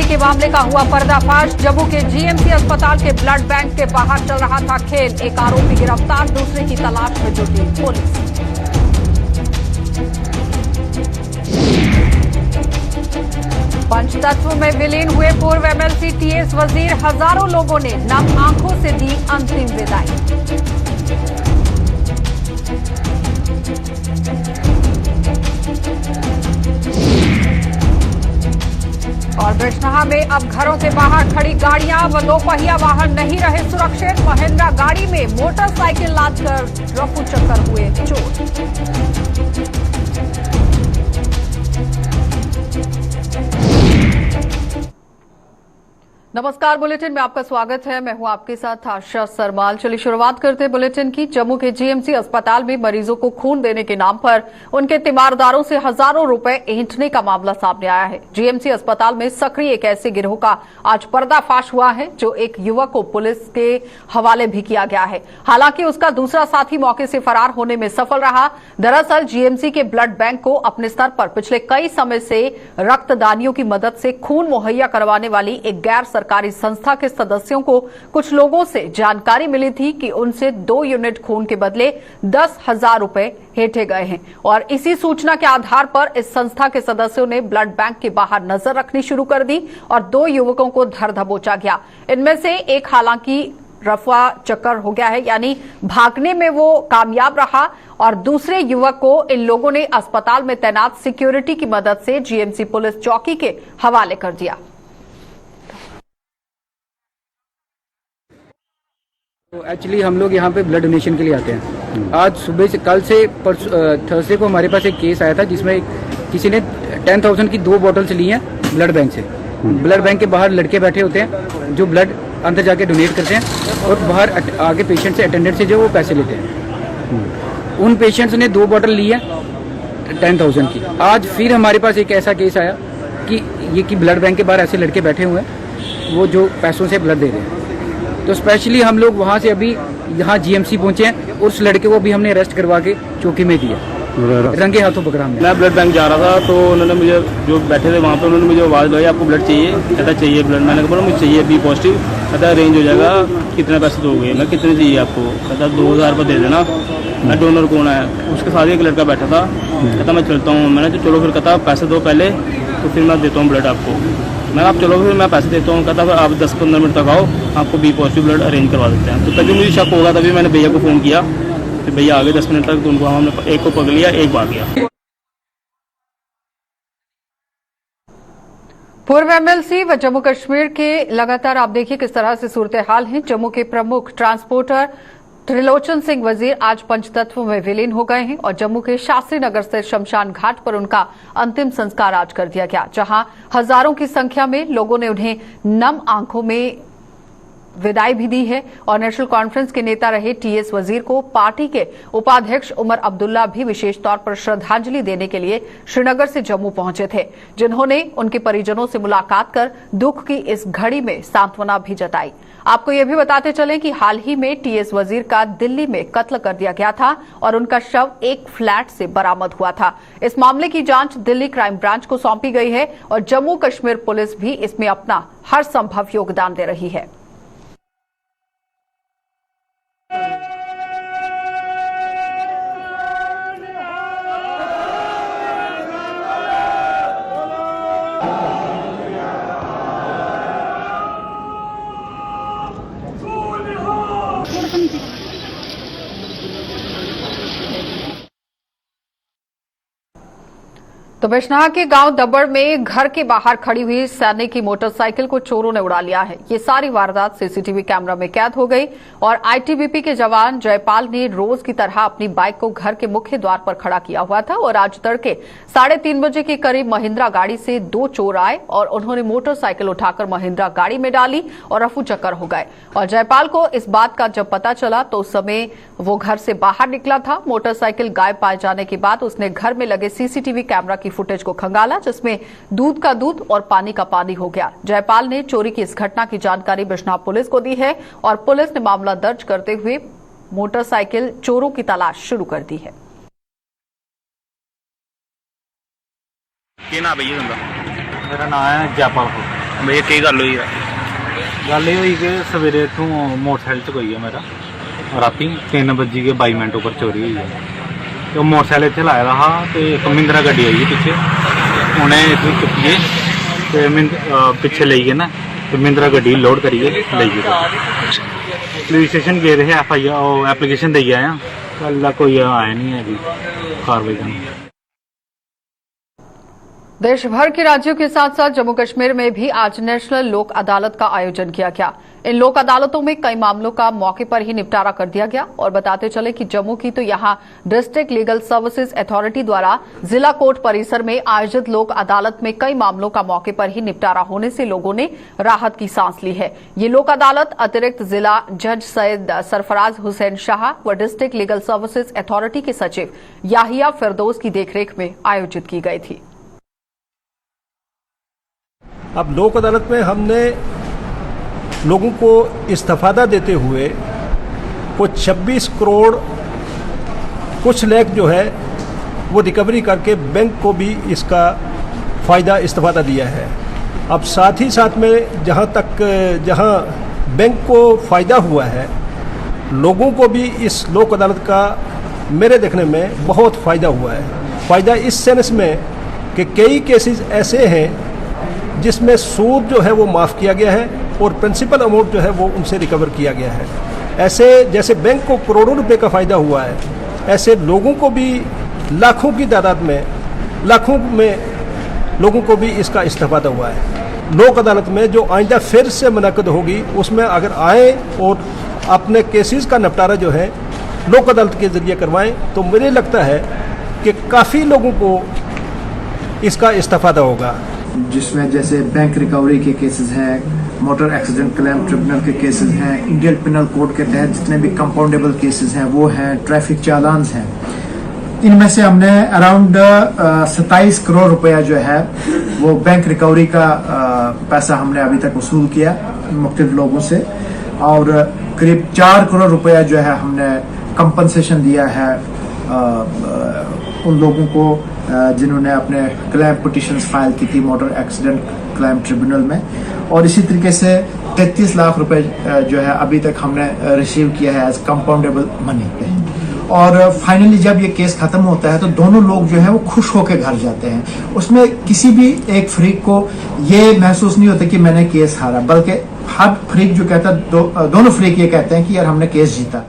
के मामले का हुआ पर्दाफाश। जम्मू के जीएमसी अस्पताल के ब्लड बैंक के बाहर चल रहा था खेल। एक आरोपी गिरफ्तार, दूसरे की तलाश में जुटी पुलिस। पंचतत्व में विलीन हुए पूर्व एमएलसी टीएस वजीर, हजारों लोगों ने नम आंखों से दी अंतिम विदाई। और बिजनौर में अब घरों के बाहर खड़ी गाड़ियां व दोपहिया वाहन नहीं रहे सुरक्षित। महिंद्रा गाड़ी में मोटरसाइकिल लादकर रफू चक्कर हुए चोर। नमस्कार, बुलेटिन में आपका स्वागत है। मैं हूं आपके साथ आशा सरमाल। चलिए शुरुआत करते हैं बुलेटिन की। जम्मू के जीएमसी अस्पताल में मरीजों को खून देने के नाम पर उनके तीमारदारों से हजारों रुपए ऐंठने का मामला सामने आया है। जीएमसी अस्पताल में सक्रिय एक ऐसे गिरोह का आज पर्दाफाश हुआ है जो एक युवक को पुलिस के हवाले भी किया गया है। हालांकि उसका दूसरा साथी मौके से फरार होने में सफल रहा। दरअसल जीएमसी के ब्लड बैंक को अपने स्तर पर पिछले कई समय से रक्तदानियों की मदद से खून मुहैया करवाने वाली एक गैर सरकारी संस्था के सदस्यों को कुछ लोगों से जानकारी मिली थी कि उनसे 2 यूनिट खून के बदले 10,000 रुपए हेठे गए हैं और इसी सूचना के आधार पर इस संस्था के सदस्यों ने ब्लड बैंक के बाहर नजर रखनी शुरू कर दी और 2 युवकों को धर दबोचा गया। इनमें से एक हालांकि रफा चक्कर हो गया है, यानी भागने में वो कामयाब रहा और दूसरे युवक को इन लोगों ने अस्पताल में तैनात सिक्योरिटी की मदद से जीएमसी पुलिस चौकी के हवाले कर दिया। तो एक्चुअली हम लोग यहाँ पे ब्लड डोनेशन के लिए आते हैं। आज सुबह से कल से थर्सडे को हमारे पास एक केस आया था जिसमें किसी ने 10,000 की 2 बॉटल्स ली हैं ब्लड बैंक से। ब्लड बैंक के बाहर लड़के बैठे होते हैं जो ब्लड अंदर जाके डोनेट करते हैं और बाहर आगे पेशेंट से अटेंडेंट से जो वो पैसे लेते हैं। उन पेशेंट्स ने 2 बॉटल ली है 10,000 की। आज फिर हमारे पास एक ऐसा केस आया कि ब्लड बैंक के बाहर ऐसे लड़के बैठे हुए हैं वो जो पैसों से ब्लड दे रहे हैं। तो स्पेशली हम लोग वहाँ से अभी यहाँ जीएमसी पहुँचे हैं और उस लड़के को भी हमने अरेस्ट करवा के चौकी में दिया, रंगे हाथों पकड़ा हमने। मैं ब्लड बैंक जा रहा था तो उन्होंने मुझे, जो बैठे थे वहाँ पे, उन्होंने मुझे आवाज़ लगाई आपको ब्लड चाहिए? कहता चाहिए ब्लड। मैंने कहा मुझे चाहिए बी पॉजिटिव। कहता अरेंज हो जाएगा, कितने पैसे दोगे? मैं कितने चाहिए आपको? कहता 2,000 रुपये दे देना। मैं डोनर कौन है? उसके साथ एक लड़का बैठा था। कहता मैं चलता हूँ। मैंने तो चलो फिर। कहता पैसे दो पहले तो फिर मैं देता हूँ ब्लड आपको। मैं आप चलो फिर मैं पैसे देता हूँ। कहता फिर आप 10-15 मिनट तक आओ, आपको बी पॉजिटिव ब्लड अरेंज करवा देते हैं। तो तभी मुझे शक होगा, तभी मैंने भैया को फ़ोन किया। फिर भैया आ गए 10 मिनट तक। तो उनको हमने एक को पकड़ लिया, एक भाग गया। पूर्व एमएलसी व जम्मू कश्मीर के लगातार आप देखिए किस तरह से सूरत हाल है। जम्मू के प्रमुख ट्रांसपोर्टर त्रिलोचन सिंह वजीर आज पंचतत्व में विलीन हो गए हैं और जम्मू के शास्त्री नगर स्थित शमशान घाट पर उनका अंतिम संस्कार आज कर दिया गया, जहां हजारों की संख्या में लोगों ने उन्हें नम आंखों में विदाई भी दी है। और नेशनल कॉन्फ्रेंस के नेता रहे टीएस वजीर को पार्टी के उपाध्यक्ष उमर अब्दुल्ला भी विशेष तौर पर श्रद्धांजलि देने के लिए श्रीनगर से जम्मू पहुंचे थे, जिन्होंने उनके परिजनों से मुलाकात कर दुख की इस घड़ी में सांत्वना भी जताई। आपको यह भी बताते चलें कि हाल ही में टीएस वजीर का दिल्ली में कत्ल कर दिया गया था और उनका शव एक फ्लैट से बरामद हुआ था। इस मामले की जांच दिल्ली क्राइम ब्रांच को सौंपी गई है और जम्मू कश्मीर पुलिस भी इसमें अपना हर संभव योगदान दे रही है। तो बिजनौर के गांव दब्बड़ में घर के बाहर खड़ी हुई सैनिक की मोटरसाइकिल को चोरों ने उड़ा लिया है। ये सारी वारदात सीसीटीवी कैमरा में कैद हो गई और आईटीबीपी के जवान जयपाल ने रोज की तरह अपनी बाइक को घर के मुख्य द्वार पर खड़ा किया हुआ था और आज तड़के 3:30 बजे के करीब महिंद्रा गाड़ी से 2 चोर आए और उन्होंने मोटरसाइकिल उठाकर महिंद्रा गाड़ी में डाली और रफू चक्कर हो गए। और जयपाल को इस बात का जब पता चला तो उस समय वो घर से बाहर निकला था। मोटरसाइकिल गायब पाए जाने के बाद उसने घर में लगे सीसीटीवी कैमरा की फुटेज को खंगाला, जिसमें दूध का दूध और पानी का पानी हो गया। जयपाल ने चोरी की इस घटना की जानकारी बिजनौर पुलिस को दी है और पुलिस ने मामला दर्ज करते हुए मोटरसाइकिल चोरों की तलाश शुरू कर दी है। क्या नाम है भैया? मेरा नाम है जयपाल। भैया की गल हुई है? गल ये हुई कि सवेरे इतों मोटरसाइकिल चुकोई है मेरा राती 3:22 उपर चोरी हुई है। तो मोटरसाइकिल इतने लाया दा हा तो एक महिंद्रा गड्डी आई पिछे उन्हें इतनी चुक्किए तो पिछे ले गए ना तो महिंद्रा गड्डी लोड करिए ले गए। पुलिस स्टेशन गए थे FIR एप्लीकेशन दे आए हैं, कल कोई आया नहीं है अभी कार्रवाई करने। देश भर के राज्यों के साथ साथ जम्मू कश्मीर में भी आज नेशनल लोक अदालत का आयोजन किया गया। इन लोक अदालतों में कई मामलों का मौके पर ही निपटारा कर दिया गया। और बताते चले कि जम्मू की तो यहां डिस्ट्रिक्ट लीगल सर्विसेज अथॉरिटी द्वारा जिला कोर्ट परिसर में आयोजित लोक अदालत में कई मामलों का मौके पर ही निपटारा होने से लोगों ने राहत की सांस ली है। ये लोक अदालत अतिरिक्त जिला जज सैयद सरफराज हुसैन शाह व डिस्ट्रिक्ट लीगल सर्विसेज अथॉरिटी के सचिव याहिया फिरदौस की देखरेख में आयोजित की गई थी। अब लोक अदालत में हमने लोगों को इस्तीफादा देते हुए कुछ 26 करोड़ कुछ लाख जो है वो रिकवरी करके बैंक को भी इसका फ़ायदा इस्तीफादा दिया है। अब साथ ही साथ में जहां बैंक को फ़ायदा हुआ है, लोगों को भी इस लोक अदालत का मेरे देखने में बहुत फ़ायदा हुआ है। फ़ायदा इस सेंस में कि कई केसेस ऐसे हैं जिसमें सूद जो है वो माफ़ किया गया है और प्रिंसिपल अमाउंट जो है वो उनसे रिकवर किया गया है। ऐसे जैसे बैंक को करोड़ों रुपए का फ़ायदा हुआ है, ऐसे लोगों को भी लाखों की तादाद में लोगों को भी इसका इस्तेफादा हुआ है। लोक अदालत में जो आइंदा फिर से मुनक़द होगी उसमें अगर आए और अपने केसेस का निपटारा जो है लोक अदालत के ज़रिए करवाएं तो मुझे लगता है कि काफ़ी लोगों को इसका इस्तेफादा होगा। जिसमें जैसे बैंक रिकवरी के केसेस हैं, मोटर एक्सीडेंट क्लेम ट्रिब्यूनल के केसेस हैं, इंडियन पिनल कोड के तहत जितने भी कंपाउंडेबल केसेस हैं वो हैं, ट्रैफिक चालान्स हैं। इनमें से हमने अराउंड 27 करोड़ रुपया जो है वो बैंक रिकवरी का पैसा हमने अभी तक वसूल किया मुख्तलिफ लोगों से, और करीब 4 करोड़ रुपया जो है हमने कंपनसेशन दिया है उन लोगों को जिन्होंने अपने क्लेम पिटिशंस फाइल की थी मोटर एक्सीडेंट क्लेम ट्रिब्यूनल में। और इसी तरीके से 33 लाख रुपए जो है अभी तक हमने रिसीव किया है एज कंपाउंडेबल मनी पे। और फाइनली जब ये केस खत्म होता है तो दोनों लोग जो है वो खुश होकर घर जाते हैं। उसमें किसी भी एक फ्रीक को ये महसूस नहीं होता कि मैंने केस हारा, बल्कि हर फ्रीक जो कहता है दोनों फ्रीक ये कहते हैं कि यार हमने केस जीता।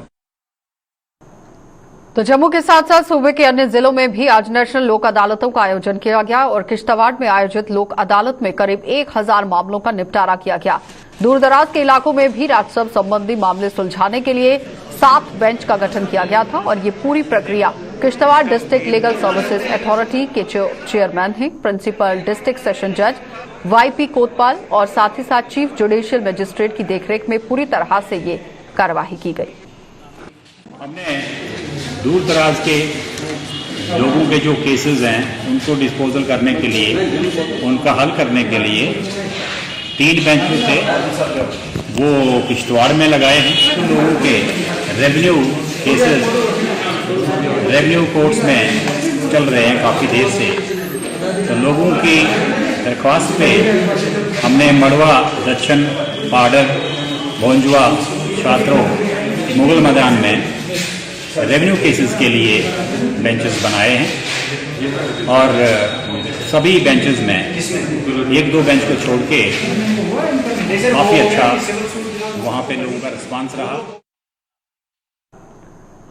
तो जम्मू के साथ साथ सूबे के अन्य जिलों में भी आज नेशनल लोक अदालतों का आयोजन किया गया और किश्तवाड़ में आयोजित लोक अदालत में करीब 1000 मामलों का निपटारा किया गया। दूरदराज के इलाकों में भी राजस्व संबंधी मामले सुलझाने के लिए 7 बेंच का गठन किया गया था और ये पूरी प्रक्रिया Kishtwar district legal services authority के चेयरमैन हैं प्रिंसिपल डिस्ट्रिक्ट सेशन जज YP कोतवाल और साथ ही साथ चीफ जुडिशियल मजिस्ट्रेट की देखरेख में पूरी तरह से ये कार्यवाही की गई। हमने दूर दराज के लोगों के जो केसेस हैं उनको डिस्पोजल करने के लिए, उनका हल करने के लिए 3 बेंच थे वो किश्तवाड़ में लगाए हैं। उन लोगों के रेवेन्यू केसेस रेवेन्यू कोर्ट्स में चल रहे हैं काफ़ी देर से, तो लोगों की दरख्वास्त पे हमने मड़वा, दक्षिण, पाडर, भोंजवा, शात्रो, मुगल मैदान में रेवेन्यू केसेस के लिए बेंचेस बनाए हैं और सभी बेंचेस में 1-2 बेंच को छोड़ के काफ़ी अच्छा वहाँ पे लोगों का रिस्पांस रहा।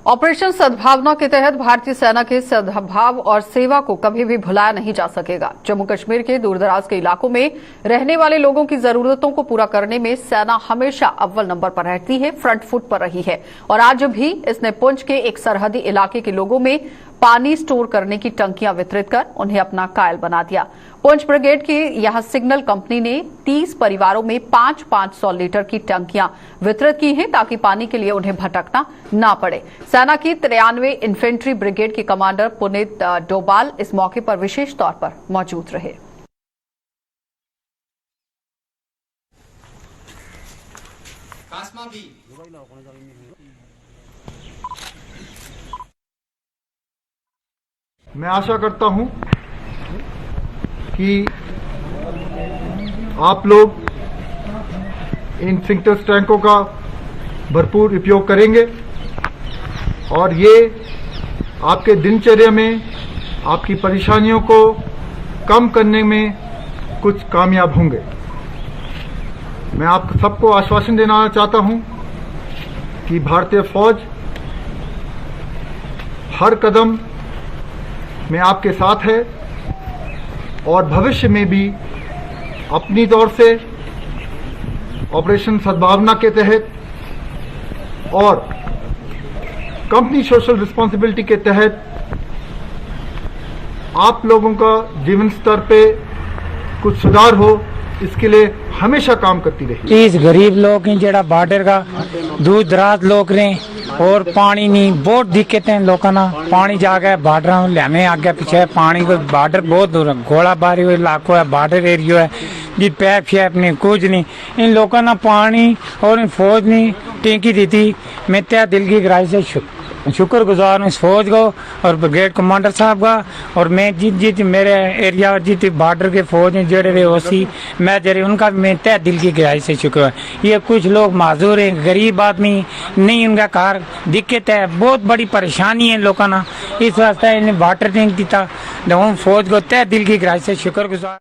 ऑपरेशन सद्भावना के तहत भारतीय सेना के सद्भाव और सेवा को कभी भी भुलाया नहीं जा सकेगा। जम्मू कश्मीर के दूरदराज के इलाकों में रहने वाले लोगों की जरूरतों को पूरा करने में सेना हमेशा अव्वल नंबर पर रहती है, फ्रंट फुट पर रही है और आज भी इसने पुंछ के एक सरहदी इलाके के लोगों में पानी स्टोर करने की टंकियां वितरित कर उन्हें अपना कायल बना दिया। पुंछ ब्रिगेड की यहां सिग्नल कंपनी ने 30 परिवारों में 500 लीटर की टंकियां वितरित की हैं ताकि पानी के लिए उन्हें भटकना ना पड़े। सेना की 93 इन्फेंट्री ब्रिगेड के कमांडर पुनीत डोभाल इस मौके पर विशेष तौर पर मौजूद रहे। मैं आशा करता हूं कि आप लोग इन सिंटेक्स टैंकों का भरपूर उपयोग करेंगे और ये आपके दिनचर्या में आपकी परेशानियों को कम करने में कुछ कामयाब होंगे। मैं आप सबको आश्वासन देना चाहता हूं कि भारतीय फौज हर कदम में आपके साथ है और भविष्य में भी अपनी तौर से ऑपरेशन सद्भावना के तहत और कंपनी सोशल रिस्पॉन्सिबिलिटी के तहत आप लोगों का जीवन स्तर पे कुछ सुधार हो, इसके लिए हमेशा काम करती रही। इस गरीब लोग हैं जेड़ा बॉर्डर का दूर दराज लोग रहे और पानी नहीं बहुत दिक्कत है लोगों ना पानी जाके बॉर्डर लेने आगे पीछे पानी को बॉर्डर बहुत दूर है गोलाबारी हुई इलाकों है बॉर्डर एरिया है जी पैप शैप नहीं कुछ नहीं इन लोगों ना पानी और इन फौज ने टेंकी दी थी। मैं तय दिल की गहराई से शुक्रगुजार हूँ इस फौज को और ब्रिगेड कमांडर साहब का और मैं जित मेरे एरिया और जित बॉर्डर के फौज हैं जड़े रहे ओसी मैं जरे उनका मैं तय दिल की गहराई से शुक्र है। ये कुछ लोग माजूर हैं गरीब आदमी नहीं उनका कार दिक्कत है बहुत बड़ी परेशानी है लोगों ना इस वास्ते इन्हें वाटर टैंक दिता फौज को तय दिल की गहराई से शुक्रगुजार।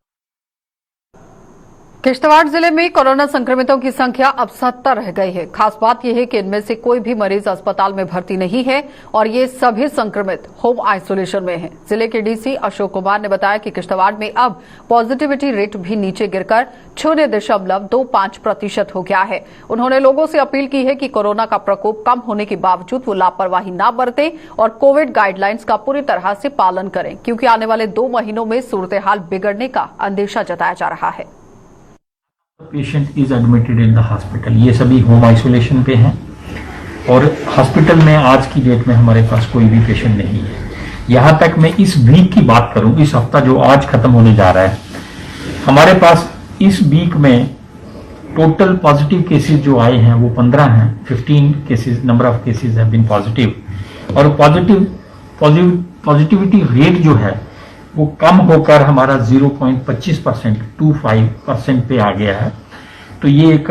किश्तवाड़ जिले में कोरोना संक्रमितों की संख्या अब 70 रह गई है। खास बात यह है कि इनमें से कोई भी मरीज अस्पताल में भर्ती नहीं है और ये सभी संक्रमित होम आइसोलेशन में हैं। जिले के डीसी अशोक कुमार ने बताया कि किश्तवाड़ में अब पॉजिटिविटी रेट भी नीचे गिरकर 0.25% हो गया है। उन्होंने लोगों से अपील की है कि कोरोना का प्रकोप कम होने के बावजूद वो लापरवाही न बरतें और कोविड गाइडलाइंस का पूरी तरह से पालन करें, क्योंकि आने वाले 2 महीनों में सूरत हाल बिगड़ने का अंदेशा जताया जा रहा है। Patient is admitted in the hospital, ये सभी होम आइसोलेशन पे हैं और हॉस्पिटल में आज की डेट में हमारे पास कोई भी पेशेंट नहीं है। यहाँ तक मैं इस वीक की बात करूं, इस हफ्ता जो आज खत्म होने जा रहा है, हमारे पास इस वीक में टोटल पॉजिटिव केसेस जो आए हैं वो 15 हैं। 15 cases number of cases have been positive और पॉजिटिविटी रेट जो है वो कम होकर हमारा 0.25% 25% पे आ गया है। तो ये एक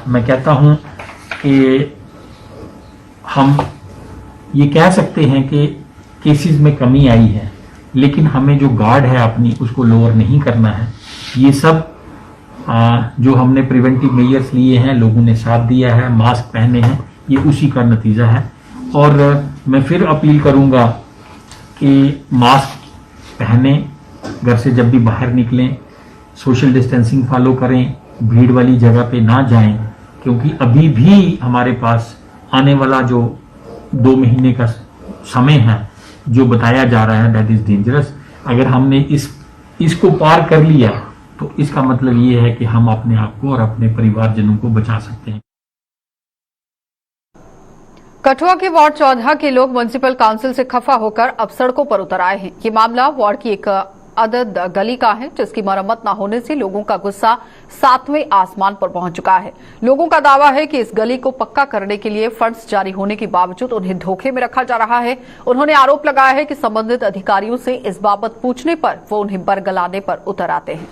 मैं कहता हूं कि हम ये कह सकते हैं कि केसेस में कमी आई है, लेकिन हमें जो गार्ड है अपनी उसको लोअर नहीं करना है। ये सब जो हमने प्रिवेंटिव मेजर्स लिए हैं, लोगों ने साथ दिया है, मास्क पहने हैं, ये उसी का नतीजा है। और मैं फिर अपील करूंगा कि मास्क पहने, घर से जब भी बाहर निकलें सोशल डिस्टेंसिंग फॉलो करें, भीड़ वाली जगह पे ना जाएं, क्योंकि अभी भी हमारे पास आने वाला जो 2 महीने का समय है जो बताया जा रहा है दैट इज डेंजरस। अगर हमने इसको पार कर लिया तो इसका मतलब ये है कि हम अपने आप को और अपने परिवारजनों को बचा सकते हैं। कठुआ के वार्ड 14 के लोग म्युनिसिपल काउंसिल से खफा होकर अब सड़कों पर उतर आए हैं। ये मामला वार्ड की एक अदद गली का है जिसकी मरम्मत न होने से लोगों का गुस्सा 7वें आसमान पर पहुंच चुका है। लोगों का दावा है कि इस गली को पक्का करने के लिए फंड्स जारी होने के बावजूद उन्हें धोखे में रखा जा रहा है। उन्होंने आरोप लगाया है कि संबंधित अधिकारियों से इस बाबत पूछने पर वो उन्हें बरगलाने पर उतर आते हैं।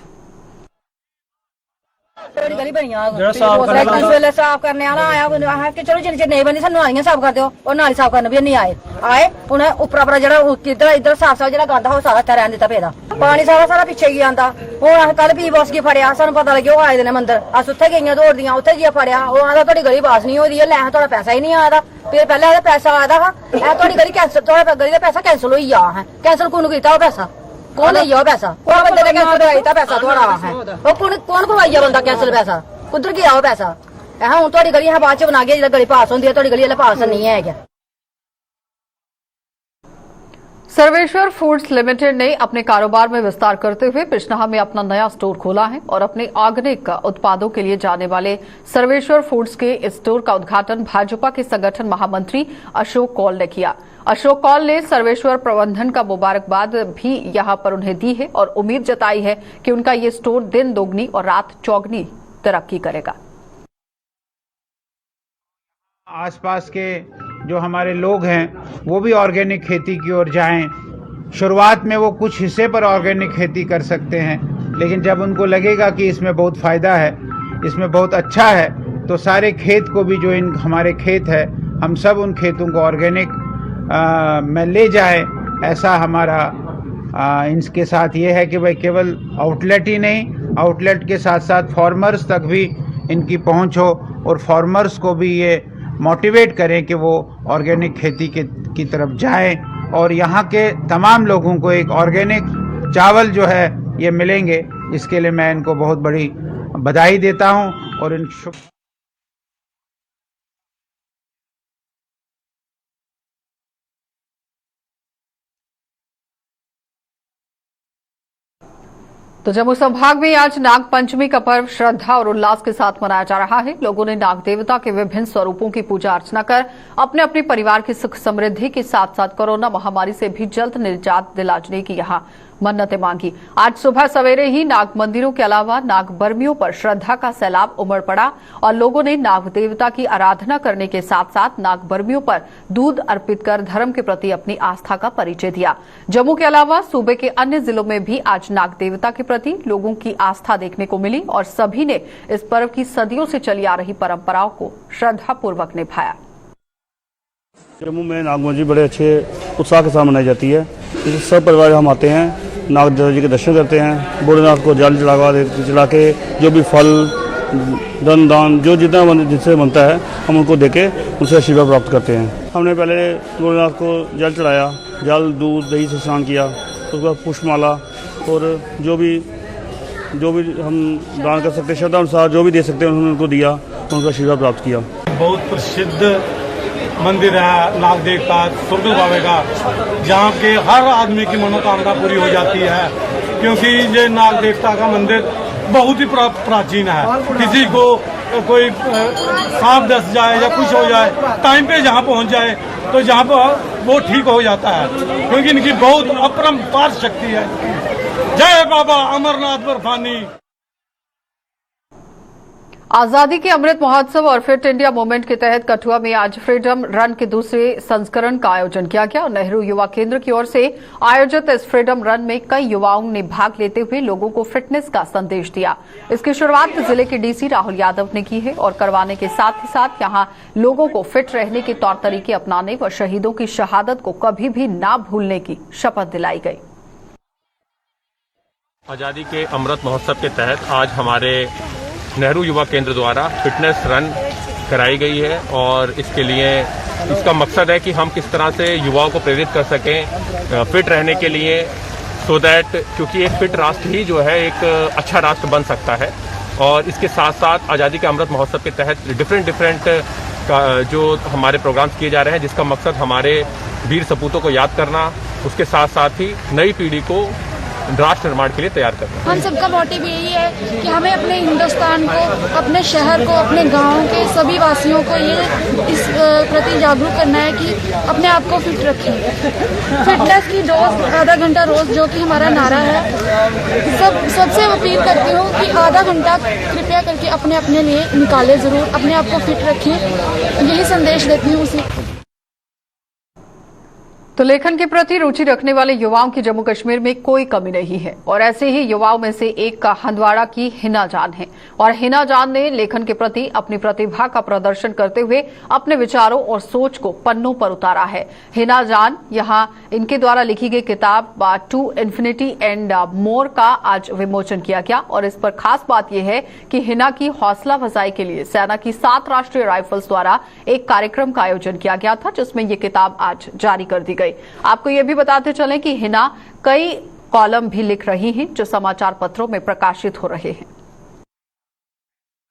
गली बनी साफ करने वाला आया कि चलो जिन नहीं बनी सानू आइयां साफ कर दो और नाली साफ करने भी नहीं आए उन्हें उपर जरा इधर साफ साफ जो गंद हो सारा इतना रहन दिता पेदा पानी सारा पिछे गया आंदा हूं कल पी बॉस गी फड़िया सानू पता लगे आए दे मंदिर अस उत्थे गई दौड़दियां उत्थे जी फड़िया वो आंदा तुहाडी गली पास नहीं हो रही है लै तुहाडा पैसा ही नहीं आया फिर पहले पैसा आया था तुहाडी गली कैंसल तुहाडा गली का पैसा कैंसल हो गया है कैंसल कौन कीता पैसा कौन है यो पैसा कौन बंदे ने कैंसिल करवाया पैसा थोड़ा है वो कौन करवाया बंदा कैंसिल पैसा कुधर गया वो पैसा हूं थोड़ी गली बाद च बना गया गली पास होंगी थोड़ी गली पास नहीं है क्या। सर्वेश्वर फूड्स लिमिटेड ने अपने कारोबार में विस्तार करते हुए बिजनौर में अपना नया स्टोर खोला है और अपने ऑर्गेनिक उत्पादों के लिए जाने वाले सर्वेश्वर फूड्स के इस स्टोर का उद्घाटन भाजपा के संगठन महामंत्री अशोक कौल ने किया। अशोक कौल ने सर्वेश्वर प्रबंधन का मुबारकबाद भी यहां पर उन्हें दी है और उम्मीद जताई है कि उनका ये स्टोर दिन दोगुनी और रात चौगुनी तरक्की करेगा। आसपास के जो हमारे लोग हैं वो भी ऑर्गेनिक खेती की ओर जाएं। शुरुआत में वो कुछ हिस्से पर ऑर्गेनिक खेती कर सकते हैं, लेकिन जब उनको लगेगा कि इसमें बहुत फ़ायदा है, इसमें बहुत अच्छा है, तो सारे खेत को भी जो इन हमारे खेत है, हम सब उन खेतों को ऑर्गेनिक में ले जाए, ऐसा हमारा इनके साथ ये है कि भाई केवल आउटलेट ही नहीं, आउटलेट के साथ साथ फार्मर्स तक भी इनकी पहुंच हो और फार्मर्स को भी ये मोटिवेट करें कि वो ऑर्गेनिक खेती की तरफ जाएं और यहाँ के तमाम लोगों को एक ऑर्गेनिक चावल जो है ये मिलेंगे। इसके लिए मैं इनको बहुत बड़ी बधाई देता हूँ और इन तो जम्मू संभाग में आज नाग पंचमी का पर्व श्रद्धा और उल्लास के साथ मनाया जा रहा है। लोगों ने नाग देवता के विभिन्न स्वरूपों की पूजा अर्चना कर अपने अपने परिवार की सुख समृद्धि के साथ साथ कोरोना महामारी से भी जल्द निजात दिलाने की यहां मन्नतें मांगी। आज सुबह सवेरे ही नाग मंदिरों के अलावा नाग बर्मियों पर श्रद्धा का सैलाब उमड़ पड़ा और लोगों ने नाग देवता की आराधना करने के साथ साथ नाग बर्मियों पर दूध अर्पित कर धर्म के प्रति अपनी आस्था का परिचय दिया। जम्मू के अलावा सूबे के अन्य जिलों में भी आज नाग देवता के प्रति लोगों की आस्था देखने को मिली और सभी ने इस पर्व की सदियों से चली आ रही परंपराओं को श्रद्धापूर्वक निभाया। जम्मू में नागपंचमी बड़े अच्छे उत्साह के साथ मनाई जाती है। इस सब परिवार हम आते हैं, नाग देवता जी के दर्शन करते हैं, भोलेनाथ को जल चढ़ा के जो भी फल धन दान जो जितना जिससे बनता है हम उनको देके उनसे आशीर्वाद प्राप्त करते हैं। हमने पहले भोलेनाथ को जल चढ़ाया, जल दूध दही से स्नान किया, उसके बाद पुष्पमाला और जो भी हम दान कर सकते हैं श्रद्धा अनुसार जो भी दे सकते हैं उन्होंने उनको दिया, उनका आशीर्वाद प्राप्त किया। बहुत प्रसिद्ध मंदिर है नाग देवता सुरगल बाबे का, जहाँ के हर आदमी की मनोकामना पूरी हो जाती है, क्योंकि ये नाग देवता का मंदिर बहुत ही प्राचीन है। किसी को कोई सांप डस जाए या कुछ हो जाए, टाइम पे जहाँ पहुँच जाए तो जहाँ पर वो ठीक हो जाता है, क्योंकि इनकी बहुत अपरंपार शक्ति है। जय बाबा अमरनाथ बर्फानी। आजादी के अमृत महोत्सव और फिट इंडिया मूवमेंट के तहत कठुआ में आज फ्रीडम रन के दूसरे संस्करण का आयोजन किया गया और नेहरू युवा केंद्र की ओर से आयोजित इस फ्रीडम रन में कई युवाओं ने भाग लेते हुए लोगों को फिटनेस का संदेश दिया। इसकी शुरुआत जिले के डीसी राहुल यादव ने की है और करवाने के साथ ही साथ यहां लोगों को फिट रहने के तौर तरीके अपनाने व शहीदों की शहादत को कभी भी न भूलने की शपथ दिलाई गई। आजादी के अमृत महोत्सव के तहत आज हमारे नेहरू युवा केंद्र द्वारा फिटनेस रन कराई गई है और इसके लिए इसका मकसद है कि हम किस तरह से युवाओं को प्रेरित कर सकें फिट रहने के लिए, सो दैट क्योंकि एक फिट राष्ट्र ही जो है एक अच्छा राष्ट्र बन सकता है। और इसके साथ साथ आज़ादी के अमृत महोत्सव के तहत डिफरेंट जो हमारे प्रोग्राम्स किए जा रहे हैं, जिसका मकसद हमारे वीर सपूतों को याद करना, उसके साथ साथ ही नई पीढ़ी को राष्ट्र निर्माण के लिए तैयार करना। हम सबका मोटिव यही है कि हमें अपने हिंदुस्तान को, अपने शहर को, अपने गांव के सभी वासियों को ये इस प्रति जागरूक करना है कि अपने आप को फिट रखें। फिटनेस की डोज आधा घंटा रोज जो कि हमारा नारा है। सबसे अपील करती हूँ कि आधा घंटा कृपया करके अपने अपने लिए निकालें, जरूर अपने आप को फिट रखें। यही संदेश देती हूँ उसे। तो लेखन के प्रति रुचि रखने वाले युवाओं की जम्मू कश्मीर में कोई कमी नहीं है और ऐसे ही युवाओं में से एक का हंदवाड़ा की हिना जान है और हिना जान ने लेखन के प्रति अपनी प्रतिभा का प्रदर्शन करते हुए अपने विचारों और सोच को पन्नों पर उतारा है। हिना जान यहां इनके द्वारा लिखी गई किताब टू इन्फिनिटी एंड मोर का आज विमोचन किया गया और इस पर खास बात यह है कि हिना की हौसला अफजाई के लिए सेना की 7 राष्ट्रीय राइफल्स द्वारा एक कार्यक्रम का आयोजन किया गया था, जिसमें ये किताब आज जारी कर दी गई। आपको यह भी बताते चलें कि हिना कई कॉलम भी लिख रही हैं जो समाचार पत्रों में प्रकाशित हो रहे हैं।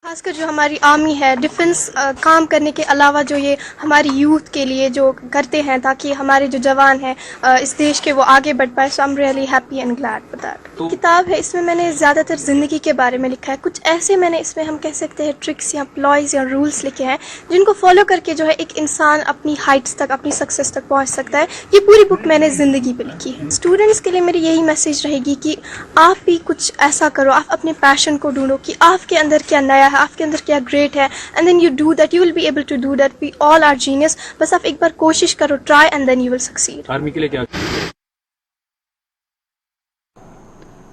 खासकर जो हमारी आर्मी है, डिफेंस काम करने के अलावा जो ये हमारी यूथ के लिए जो करते हैं ताकि हमारे जो जवान हैं इस देश के वो आगे बढ़ पाए। So I am really happy and glad for that. किताब है, इसमें मैंने ज़्यादातर ज़िंदगी के बारे में लिखा है। कुछ ऐसे मैंने इसमें हम कह सकते हैं ट्रिक्स या प्लॉयज़ या रूल्स लिखे हैं जिनको फॉलो करके जो है एक इंसान अपनी हाइट्स तक, अपनी सक्सेस तक पहुँच सकता है। ये पूरी बुक मैंने ज़िंदगी पर लिखी है। स्टूडेंट्स के लिए मेरी यही मैसेज रहेगी कि आप भी कुछ ऐसा करो, आप अपने पैशन को ढूंढो कि आपके अंदर क्या नया है, आपके अंदर क्या ग्रेट है, and then you do that, you will be able to do that. We all are genius. बस आप एक बार कोशिश करो, try and then you will succeed. Army के लिए क्या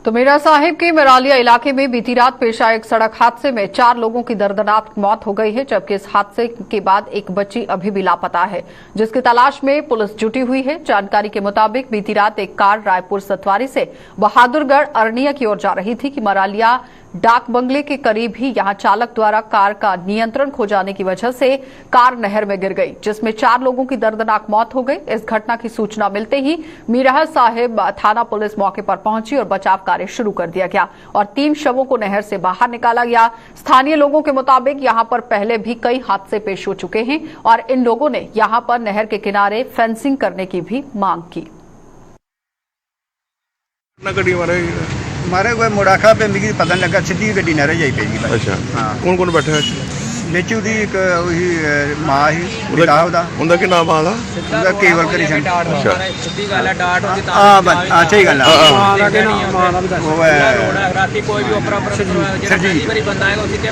तो मीरा साहिब के मरालिया इलाके में बीती रात पेश आए एक सड़क हादसे में 4 लोगों की दर्दनाक मौत हो गई है, जबकि इस हादसे के बाद एक बच्ची अभी भी लापता है, जिसकी तलाश में पुलिस जुटी हुई है। जानकारी के मुताबिक बीती रात एक कार रायपुर सतवारी से बहादुरगढ़ अरनिया की ओर जा रही थी कि मरालिया डाक बंगले के करीब ही यहां चालक द्वारा कार का नियंत्रण खो जाने की वजह से कार नहर में गिर गई, जिसमें 4 लोगों की दर्दनाक मौत हो गई। इस घटना की सूचना मिलते ही मीरा साहिब थाना पुलिस मौके पर पहुंची और बचाव कार्य शुरू कर दिया गया और 3 शवों को नहर से बाहर निकाला गया। स्थानीय लोगों के मुताबिक यहां पर पहले भी कई हादसे पेश हो चुके हैं और इन लोगों ने यहां पर नहर के किनारे फेंसिंग करने की भी मांग की। मारे हुए मुड़ाखा पे मिगी पता नहीं लगा, सीधी गड्डी नहर जाई पेगी। अच्छा हाँ कौन कौन बैठा है ਵਿੱਚ ਉਹਦੀ ਇੱਕ ਉਹੀ ਮਾਂ ਹੀ ਪਿਤਾ ਉਹਦਾ ਕੀ ਨਾਮ ਆਲਾ ਉਹਦਾ ਕੇਵਲ ਕ੍ਰਿਸ਼ਨ। ਅੱਛਾ ਸਿੱਧੀ ਗੱਲ ਹੈ ਡਾਟ ਉਹਦੀ ਤਾਂ ਹਾਂ ਸਹੀ ਗੱਲ ਹੈ ਮਾਂ ਦਾ ਨਾਮ ਉਹ ਹੈ ਰਾਤੀ ਕੋਈ ਵੀ ਉਪਰ ਜਿਹੜਾ ਡਿਲੀਵਰੀ ਬੰਦਾ ਹੈ ਉਸੇ ਤੇ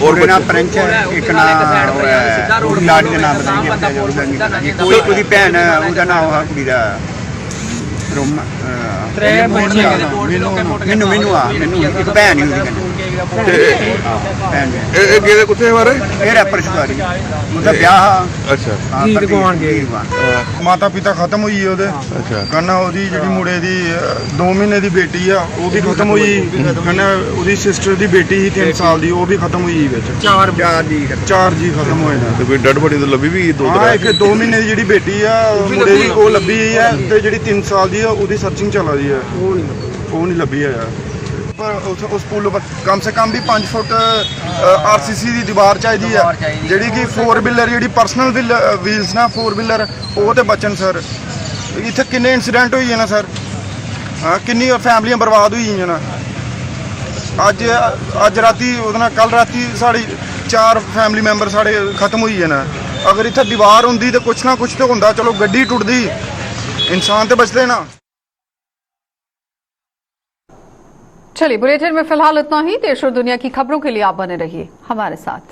और ना फ्रेंच है एक ना लाड़ी का नाम बताएंगे कोई ਉਹਦੀ ਭੈਣ ਉਹਦਾ ਨਾਮ ਹੈ ਕੁੜੀ ਦਾ ਰੋਮਾ ਮੈਨੂੰ ਇੱਕ ਭੈਣ ਹੀ ਉਹਦੀ ਇਹ ਗਏ ਕਿੱਥੇ ਮਾਰੇ ਇਹ ਰੈਪਰ ਸ਼ੁਦਾਰੀ ਉਹਦਾ ਵਿਆਹ ਅੱਛਾ ਗੀਤ ਗਵਾਉਣ ਗਏ ਮਾਤਾ ਪਿਤਾ ਖਤਮ ਹੋਈ ਉਹਦੇ ਅੱਛਾ ਕਹਿੰਦਾ ਉਹਦੀ ਜਿਹੜੀ ਮੁੰਡੇ ਦੀ 2 ਮਹੀਨੇ ਦੀ ਬੇਟੀ ਆ ਉਹ ਵੀ ਖਤਮ ਹੋਈ ਕਹਿੰਦਾ ਉਹਦੀ ਸਿਸਟਰ ਦੀ ਬੇਟੀ ਸੀ 3 ਸਾਲ ਦੀ ਉਹ ਵੀ ਖਤਮ ਹੋਈ ਵਿੱਚ 4 ਜੀ ਖਤਮ ਹੋਏ ਨੇ ਤੇ ਕੋਈ ਡੈਡ ਬੋਡੀ ਤਾਂ ਲੱਭੀ ਵੀ 2 ਹਾਂ ਇੱਕ 2 ਮਹੀਨੇ ਦੀ ਜਿਹੜੀ ਬੇਟੀ ਆ ਮੁੰਡੇ ਦੀ ਉਹ ਲੱਭੀ ਹੋਈ ਹੈ ਤੇ ਜਿਹੜੀ 3 ਸਾਲ ਦੀ ਆ ਉਹਦੀ ਸਰਚਿੰਗ ਚੱਲ ਰਹੀ ਹੈ ਉਹ ਨਹੀਂ ਲੱਭੀ ਆ ਯਾਰ पर उस पुल पर कम से कम भी 5 फुट RCC ਦੀ ਦੀਵਾਰ ਚਾਹੀਦੀ ਹੈ ਜਿਹੜੀ ਕਿ 4 ਵੀਲਰ ਜਿਹੜੀ ਪਰਸਨਲ ਵੀਲਸ ਨਾ 4 ਵੀਲਰ ਉਹ ਤੇ ਬਚਣ ਸਰ। ਇੱਥੇ ਕਿੰਨੇ ਇਨਸੀਡੈਂਟ ਹੋਈ ਹੈ ਨਾ ਸਰ, ਹਾਂ ਕਿੰਨੀ ਫੈਮਲੀਆਂ ਬਰਬਾਦ ਹੋਈਆਂ ਨਾ। ਅੱਜ ਰਾਤੀ ਉਹਦੇ ਨਾਲ ਕੱਲ ਰਾਤੀ ਸਾਡੀ 4 ਫੈਮਲੀ ਮੈਂਬਰ ਸਾਡੇ ਖਤਮ ਹੋਈ ਹੈ ਨਾ। ਅਗਰ ਇੱਥੇ ਦੀਵਾਰ ਹੁੰਦੀ ਤੇ ਕੁਛ ਨਾ ਕੁਛ ਤੇ ਹੁੰਦਾ, ਚਲੋ ਗੱਡੀ ਟੁੱਟਦੀ, ਇਨਸਾਨ ਤੇ ਬਚਦੇ ना। चलिए बुलेटिन में फिलहाल इतना ही। देश और दुनिया की खबरों के लिए आप बने रहिए हमारे साथ।